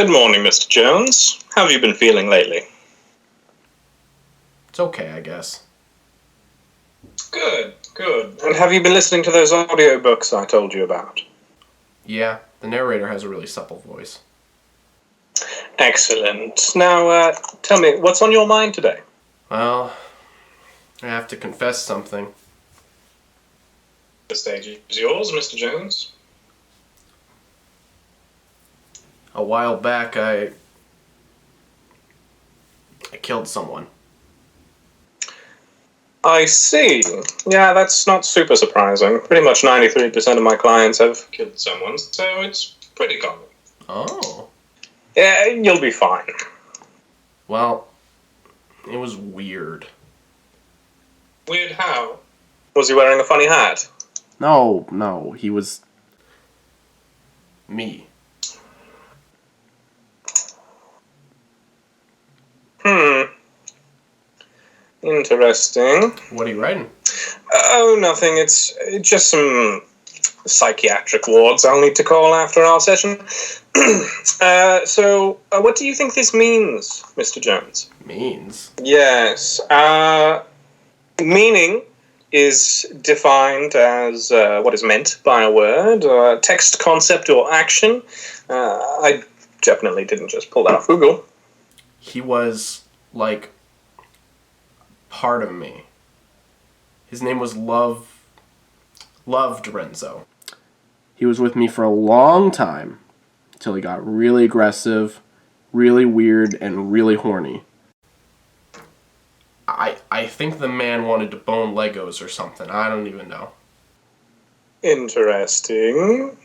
Good morning, Mr. Jones. How have you been feeling lately? It's okay, I guess. Good. And have you been listening to those audiobooks I told you about? Yeah, the narrator has a really supple voice. Excellent. Now, tell me, what's on your mind today? Well, I have to confess something. The stage is yours, Mr. Jones. A while back, I killed someone. I see. Yeah, that's not super surprising. Pretty much 93% of my clients have killed someone, so it's pretty common. Oh. Yeah, you'll be fine. Well, it was weird. Weird how? Was he wearing a funny hat? No, he was me. Interesting. What are you writing? Oh, nothing. It's just some psychiatric wards I'll need to call after our session. So, what do you think this means, Mr. Jones? Means? Yes. Meaning is defined as what is meant by a word, text, concept, or action. I definitely didn't just pull that off Google. He was, like, part of me. His name was Loved Renzo. He was with me for a long time, until he got really aggressive, really weird, and really horny. I think the man wanted to bone Legos or something. I don't even know. Interesting.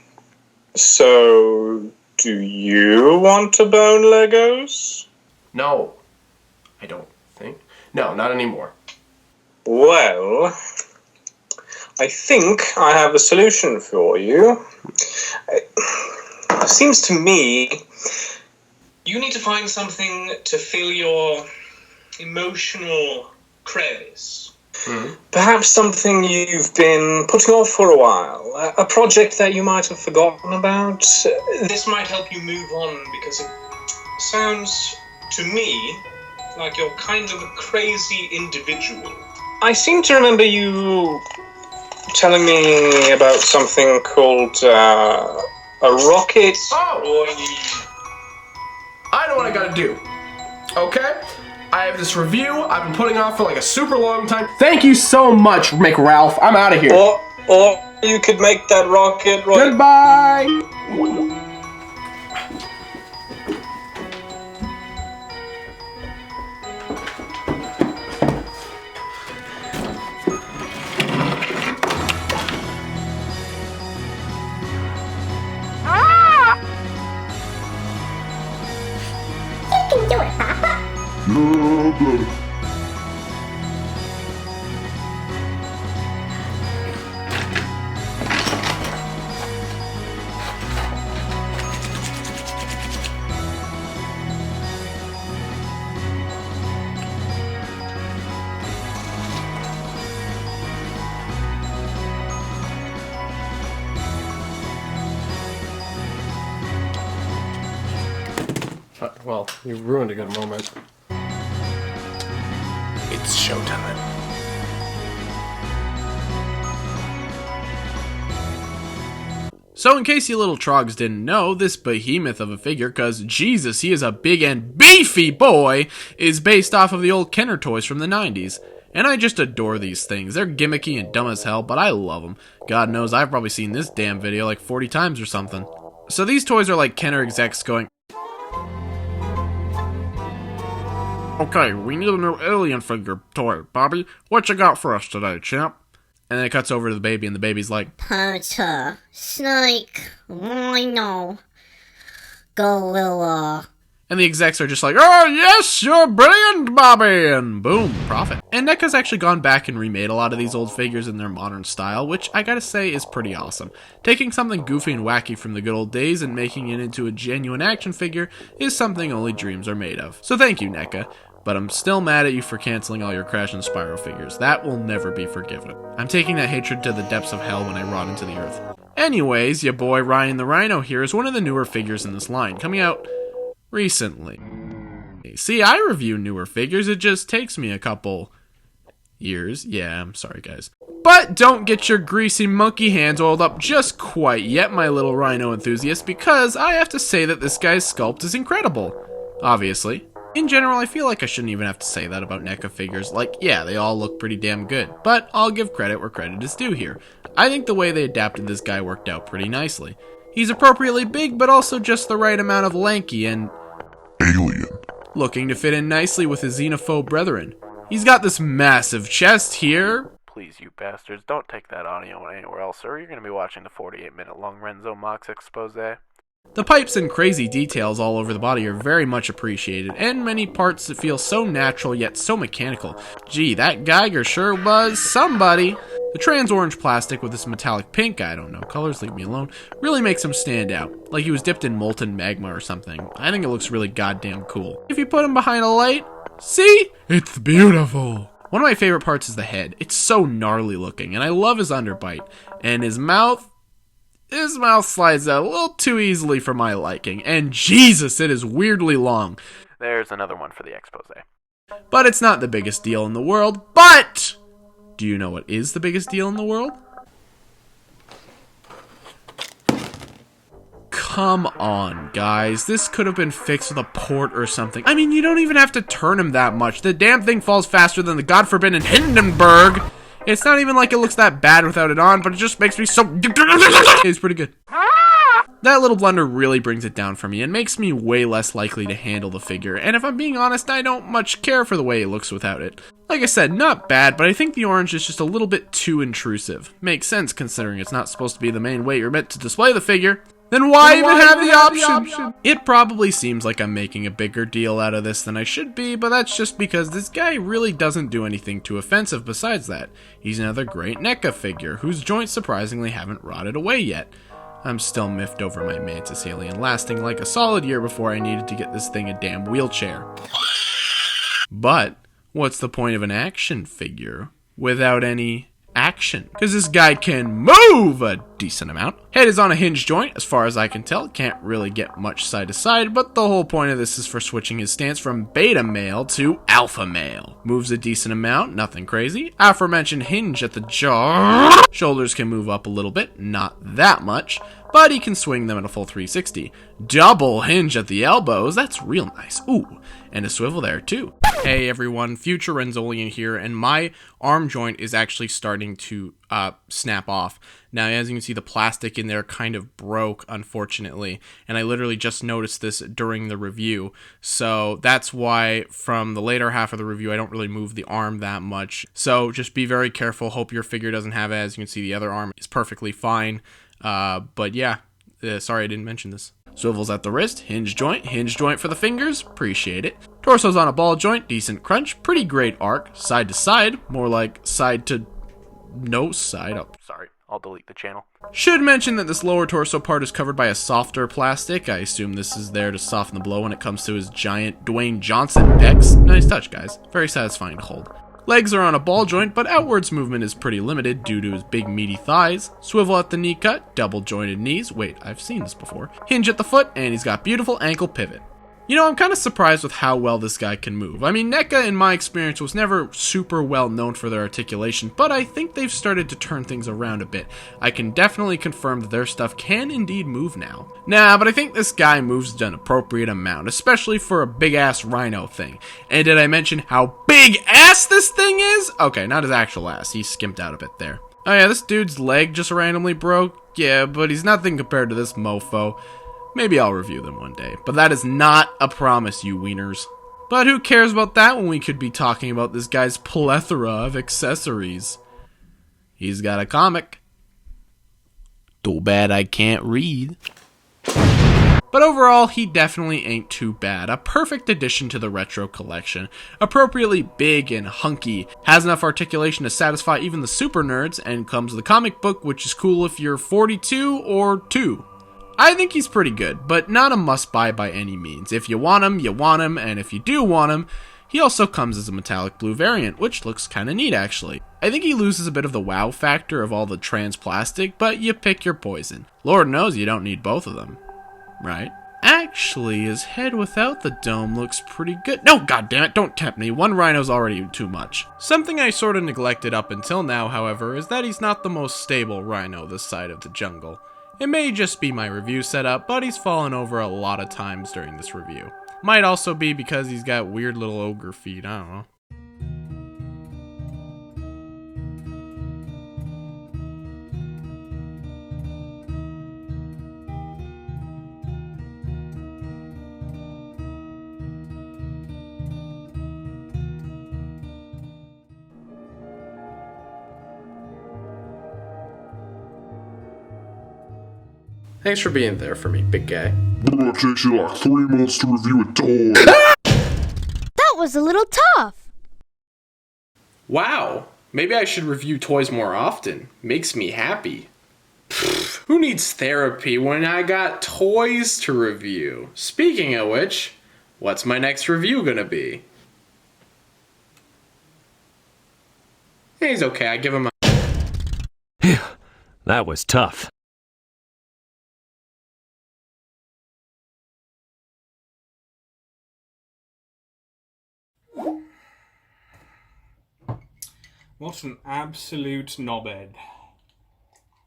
So, do you want to bone Legos? No. I don't think. No, not anymore. Well, I think I have a solution for you. It seems to me you need to find something to fill your emotional crevice. Mm-hmm. Perhaps something you've been putting off for a while. A project that you might have forgotten about. This might help you move on because it sounds to me like you're kind of a crazy individual. I seem to remember you telling me about something called a rocket. Oh! I know what I gotta do. Okay? I have this review I've been putting off for like a super long time. Thank you so much, McRalph. I'm out of here. Or you could make that rocket right. Goodbye! You can do it, Papa. Well, you ruined a good moment. It's showtime. So in case you little trogs didn't know, this behemoth of a figure, cause Jesus, he is a big and beefy boy, is based off of the old Kenner toys from the 90s. And I just adore these things. They're gimmicky and dumb as hell, but I love them. God knows I've probably seen this damn video like 40 times or something. So these toys are like Kenner execs going, "Okay, we need a new alien figure toy, Bobby. What you got for us today, champ?" And then it cuts over to the baby, and the baby's like, Panther, Snake, Rhino, Gorilla. and the execs are just like, "Oh yes, you're brilliant, Bobby!" And boom, profit. And NECA's actually gone back and remade a lot of these old figures in their modern style, which I gotta say is pretty awesome. Taking something goofy and wacky from the good old days and making it into a genuine action figure is something only dreams are made of. So thank you, NECA. But I'm still mad at you for canceling all your Crash and Spyro figures. That will never be forgiven. I'm taking that hatred to the depths of hell when I rot into the earth. Anyways, your boy Ryan the Rhino here is one of the newer figures in this line, coming out recently. See, I review newer figures, it just takes me a couple years. Yeah, I'm sorry guys. But don't get your greasy monkey hands oiled up just quite yet, my little Rhino enthusiast, because I have to say that this guy's sculpt is incredible. Obviously. In general, I feel like I shouldn't even have to say that about NECA figures. Like, yeah, they all look pretty damn good, but I'll give credit where credit is due here. I think the way they adapted this guy worked out pretty nicely. He's appropriately big, but also just the right amount of lanky and alien, looking to fit in nicely with his xenophobe brethren. He's got this massive chest here. Please, you bastards, don't take that audio anywhere else, sir. You're going to be watching the 48-minute long Renzo Mox expose. The pipes and crazy details all over the body are very much appreciated, and many parts that feel so natural yet so mechanical. Gee, that Geiger sure was somebody. The trans-orange plastic with this metallic pink, I don't know, colors leave me alone, really makes him stand out, like he was dipped in molten magma or something. I think it looks really goddamn cool. If you put him behind a light, see? It's beautiful. One of my favorite parts is the head. It's so gnarly looking, and I love his underbite. And his mouth slides out a little too easily for my liking, and Jesus, it is weirdly long. There's another one for the expose. But it's not the biggest deal in the world, but do you know what is the biggest deal in the world? Come on, guys. This could have been fixed with a port or something. I mean, you don't even have to turn him that much. The damn thing falls faster than the God-forbidden Hindenburg. It's not even like it looks that bad without it on, but it just makes me so... It's pretty good. That little blunder really brings it down for me and makes me way less likely to handle the figure. And if I'm being honest, I don't much care for the way it looks without it. Like I said, not bad, but I think the orange is just a little bit too intrusive. Makes sense considering it's not supposed to be the main way you're meant to display the figure. Then why even have the option? It probably seems like I'm making a bigger deal out of this than I should be, but that's just because this guy really doesn't do anything too offensive besides that. He's another great NECA figure, whose joints surprisingly haven't rotted away yet. I'm still miffed over my Mantis alien lasting like a solid year before I needed to get this thing a damn wheelchair. But what's the point of an action figure without any action? Because this guy can move a decent amount. Head is on a hinge joint, as far as I can tell. Can't really get much side to side, but the whole point of this is for switching his stance from beta male to alpha male. Moves a decent amount, nothing crazy. Aforementioned hinge at the jaw. Shoulders can move up a little bit, not that much, but he can swing them at a full 360. Double hinge at the elbows, that's real nice. Ooh, and a swivel there too. Hey everyone, Future Renzolian here, and my arm joint is actually starting to snap off. Now, as you can see, the plastic in there kind of broke, unfortunately, and I literally just noticed this during the review, so that's why from the later half of the review I don't really move the arm that much. So just be very careful, hope your figure doesn't have it. As you can see, the other arm is perfectly fine, but yeah, sorry I didn't mention this. Swivels at the wrist, hinge joint for the fingers, appreciate it. Torso's on a ball joint, decent crunch, pretty great arc, side to side, more like side to no side. Oh, sorry, I'll delete the channel. Should mention that this lower torso part is covered by a softer plastic. I assume this is there to soften the blow when it comes to his giant Dwayne Johnson pecs. Nice touch, guys. Very satisfying to hold. Legs are on a ball joint, but outwards movement is pretty limited due to his big meaty thighs. Swivel at the knee cut, double jointed knees. Wait, I've seen this before. Hinge at the foot, and he's got beautiful ankle pivot. You know, I'm kind of surprised with how well this guy can move. I mean, NECA, in my experience, was never super well known for their articulation, but I think they've started to turn things around a bit. I can definitely confirm that their stuff can indeed move now. Nah, but I think this guy moves an appropriate amount, especially for a big-ass Rhino thing. And did I mention how big-ass this thing is? Okay, not his actual ass. He skimped out a bit there. Oh yeah, this dude's leg just randomly broke. Yeah, but he's nothing compared to this mofo. Maybe I'll review them one day, but that is not a promise, you wieners. But who cares about that when we could be talking about this guy's plethora of accessories? He's got a comic. Too bad I can't read. But overall, he definitely ain't too bad. A perfect addition to the retro collection. Appropriately big and hunky, has enough articulation to satisfy even the super nerds, and comes with a comic book, which is cool if you're 42 or 2. I think he's pretty good, but not a must-buy by any means. If you want him, you want him, and if you do want him, he also comes as a metallic blue variant, which looks kinda neat actually. I think he loses a bit of the wow factor of all the trans plastic, but you pick your poison. Lord knows you don't need both of them, right? Actually, his head without the dome looks pretty good. No, goddammit, don't tempt me. One rhino's already too much. Something I sort of neglected up until now, however, is that he's not the most stable rhino this side of the jungle. It may just be my review setup, but he's fallen over a lot of times during this review. Might also be because he's got weird little ogre feet, I don't know. Thanks for being there for me, big guy. It takes you like 3 months to review a toy. That was a little tough. Wow, maybe I should review toys more often. Makes me happy. Who needs therapy when I got toys to review? Speaking of which, what's my next review gonna be? He's okay, I give him a... That was tough. What an absolute knobhead.